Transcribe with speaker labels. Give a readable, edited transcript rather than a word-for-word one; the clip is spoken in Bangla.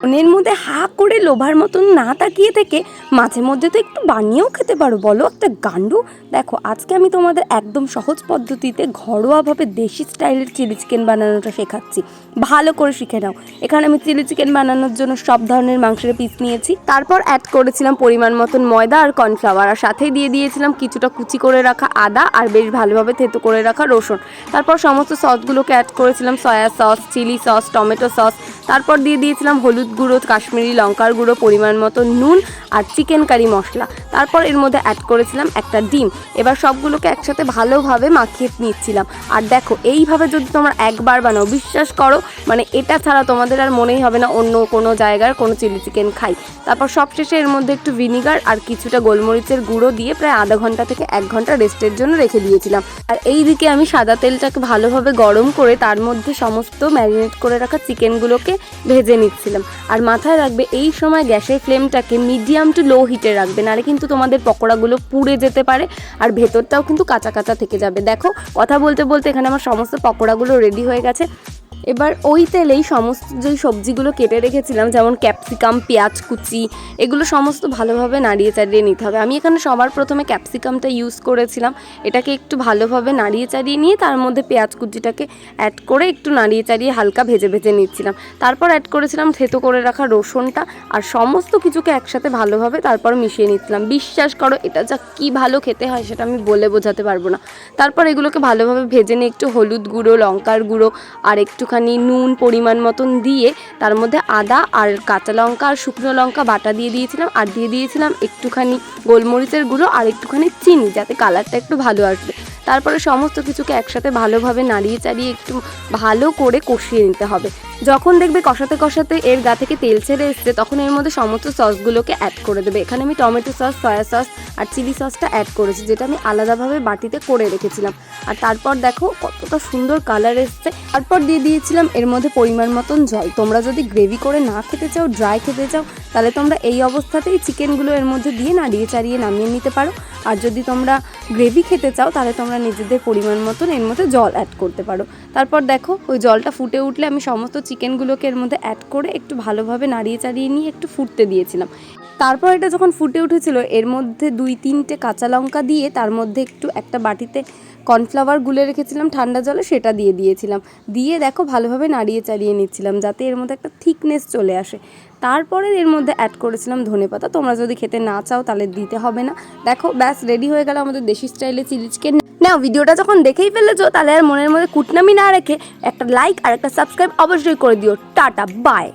Speaker 1: মনের মধ্যে হা করে লোভার মতন না তাকিয়ে থেকে মাঝে মধ্যে তো একটু বানিয়েও খেতে পারো, বলো একটা গান্ডু। দেখো আজকে আমি তোমাদের একদম সহজ পদ্ধতিতে ঘরোয়াভাবে দেশি স্টাইলের চিলি চিকেন বানানোটা শেখাচ্ছি, ভালো করে শিখে নাও। এখানে আমি চিলি চিকেন বানানোর জন্য সব ধরনের মাংসের পিস নিয়েছি, তারপর অ্যাড করেছিলাম পরিমাণ মতন ময়দা আর কর্নফ্লাওয়ার, আর সাথেই দিয়ে দিয়েছিলাম কিছুটা কুচি করে রাখা আদা আর বেশ ভালোভাবে থেতো করে রাখা রসুন। তারপর সমস্ত সসগুলোকে অ্যাড করেছিলাম, soya sauce, chilli sauce, tomato sauce, তারপর দিয়ে দিয়েছিলাম হলুদ গুঁড়ো, কাশ্মীরি লঙ্কার গুঁড়ো, পরিমাণ মতো নুন আর চিকেন কারি মশলা। তারপর এর মধ্যে অ্যাড করেছিলাম একটা ডিম। এবার সবগুলোকে একসাথে ভালোভাবে মাখিয়ে নিচ্ছিলাম। আর দেখো এইভাবে যদি তোমরা একবার বানাও, বিশ্বাস করো মানে এটা ছাড়া তোমাদের আর মনেই হবে না অন্য কোনো জায়গার কোনো চিলি চিকেন খাই। তারপর সবশেষে এর মধ্যে একটু ভিনিগার আর কিছুটা গোলমরিচের গুঁড়ো দিয়ে প্রায় আধা ঘন্টা থেকে 1 ঘন্টা রেস্টের জন্য রেখে দিয়েছিলাম। আর এই দিকে আমি সাদা তেলটাকে ভালোভাবে গরম করে তার মধ্যে সমস্ত ম্যারিনেট করে রাখা চিকেনগুলোকে ভেজে নিচ্ছিলাম। আর মাথায় রাখবে এই সময় গ্যাসের ফ্লেমটাকে মিডিয়াম টু লো হিটে রাখবে, নাহলে কিন্তু তোমাদের পকোড়াগুলো পুড়ে যেতে পারে আর ভেতরটাও কিন্তু কাঁচা কাঁচা থেকে যাবে। দেখো কথা বলতে বলতে এখানে আমার সমস্ত পকোড়াগুলো রেডি হয়ে গেছে। এবার ওই তেলেই সমস্ত যে সবজিগুলো কেটে রেখেছিলাম, যেমন ক্যাপসিকাম, পেঁয়াজ কুচি, এগুলো সমস্ত ভালোভাবে নাড়িয়ে চাড়িয়ে নিতে হবে। আমি এখানে সবার প্রথমে ক্যাপসিকামটা ইউজ করেছিলাম। এটাকে একটু ভালোভাবে নাড়িয়ে চাড়িয়ে নিয়ে তার মধ্যে পেঁয়াজ কুচিটাকে অ্যাড করে একটু নাড়িয়ে চাড়িয়ে হালকা ভেজে ভেজে নিচ্ছিলাম। তারপর অ্যাড করেছিলাম থেতো করে রাখা রসুনটা, আর সমস্ত কিছুকে একসাথে ভালোভাবে তারপর মিশিয়ে নিচ্ছিলাম। বিশ্বাস করো এটা যা কী ভালো খেতে হয় সেটা আমি বলে বোঝাতে পারবো না। তারপর এগুলোকে ভালোভাবে ভেজে নিয়ে একটু হলুদ গুঁড়ো, লঙ্কার গুঁড়ো আর একটুখানি নুন পরিমাণ মতন দিয়ে তার মধ্যে আদা আর কাঁচা লঙ্কা আর শুকনো লঙ্কা বাটা দিয়ে দিয়েছিলাম, আর দিয়ে দিয়েছিলাম একটুখানি গোলমরিচের গুঁড়ো আর একটুখানি চিনি, যাতে কালারটা একটু ভালো আসবে। তারপরে সমস্ত কিছুকে একসাথে ভালোভাবে নাড়িয়ে চাড়িয়ে একটু ভালো করে কষিয়ে নিতে হবে। যখন দেখবে কষাতে কষাতে এর গা থেকে তেল ছেড়ে এসছে, তখন এর মধ্যে সমস্ত সসগুলোকে অ্যাড করে দেবে। এখানে আমি টমেটো সস, সয়া সস আর চিলি সসটা অ্যাড করেছি, যেটা আমি আলাদাভাবে বাটিতে করে রেখেছিলাম। আর তারপর দেখো কতটা সুন্দর কালার এসছে। তারপর দিয়ে দিয়েছিলাম এর মধ্যে পরিমাণ মতন জল। তোমরা যদি গ্রেভি করে না খেতে চাও, ড্রাই খেতে চাও, তাহলে তোমরা এই অবস্থাতেই চিকেনগুলো এর মধ্যে দিয়ে নাড়িয়ে চাড়িয়ে নামিয়ে নিতে পারো। আর যদি তোমরা গ্রেভি খেতে চাও তাহলে তোমরা নিজেদের পরিমাণ মতন এর মধ্যে জল অ্যাড করতে পারো। তারপর দেখো ওই জলটা ফুটে উঠলে আমি সমস্ত চিকেনগুলোকে এর মধ্যে অ্যাড করে একটু ভালোভাবে নাড়িয়ে চাড়িয়ে নিয়ে একটু ফুটতে দিয়েছিলাম। তারপর এটা যখন ফুটে উঠেছিল এর মধ্যে 2-3টে কাঁচা লঙ্কা দিয়ে তার মধ্যে একটু একটা বাটিতে কর্নফ্লাওয়ার গুলে রেখেছিলাম ঠান্ডা জলে, সেটা দিয়ে দিয়েছিলাম। দিয়ে দেখো ভালোভাবে নাড়িয়ে চাড়িয়ে নিচ্ছিলাম যাতে এর মধ্যে একটা থিকনেস চলে আসে। তারপরে এর মধ্যে অ্যাড করেছিলাম ধনেপাতা। তোমরা যদি খেতে না চাও তাহলে দিতে হবে না। দেখো ব্যাস রেডি হয়ে গেল আমাদের দেশি স্টাইলে চিলি চিকেন। না ভিডিওটা যখন দেখেই ফেলেছো তাহলে আর মনের মধ্যে কুটনামি না রেখে একটা লাইক আর একটা সাবস্ক্রাইব অবশ্যই করে দিও। Tata bye.